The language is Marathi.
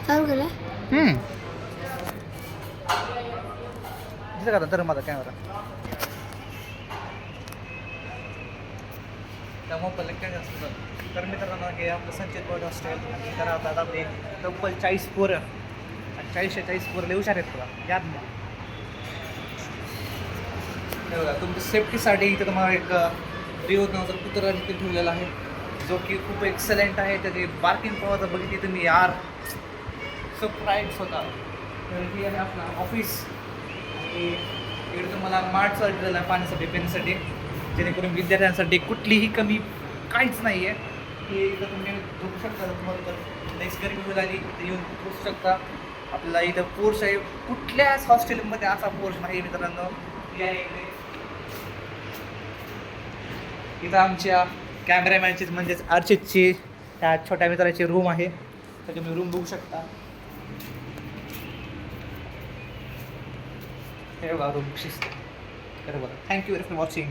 चालू केलं दिसलं का तर माझा कॅमेरा त्यामुळे पहिले काय जास्त तर मित्रांनो हे आपलं संचित बर्ड हॉस्टेल आणि तर आता आपले तब्बल 40 पोरं आणि 40 पोरं लई हुशार आहेत तुला याद नाही हे बघा तुमच्या सेफ्टीसाठी इथं तुम्हाला एक रिओ नावाचा कुत्रा देखील ठेवलेला आहे जो की खूप एक्सलंट आहे त्याची बार्किंग पॉवर बघितली तुम्ही यार सरप्राईज होता तर ही आहे आपला ऑफिस आणि इकडे तुम्हाला मार्टचा दिलेला आहे पाण्यासाठी पेनसाठी जेणेकरून विद्यार्थ्यांसाठी कुठलीही कमी काहीच नाही आहे की इथं तुम्ही झोपू शकता तुम्हाला तर नेक्स्ट गरीब मुलांनी इथे येऊन बसू शकता आपल्याला इथं पोर्स आहे कुठल्याच हॉस्टेलमध्ये असा पोर्स नाही मित्रांनो या इकडे इथं आमच्या कॅमेरामॅनची म्हणजेच अर्चितची त्या छोट्या मित्राची रूम आहे तर तुम्ही रूम बघू शकता हे बघा रूम शिस्त बरं थँक्यू फॉर वॉचिंग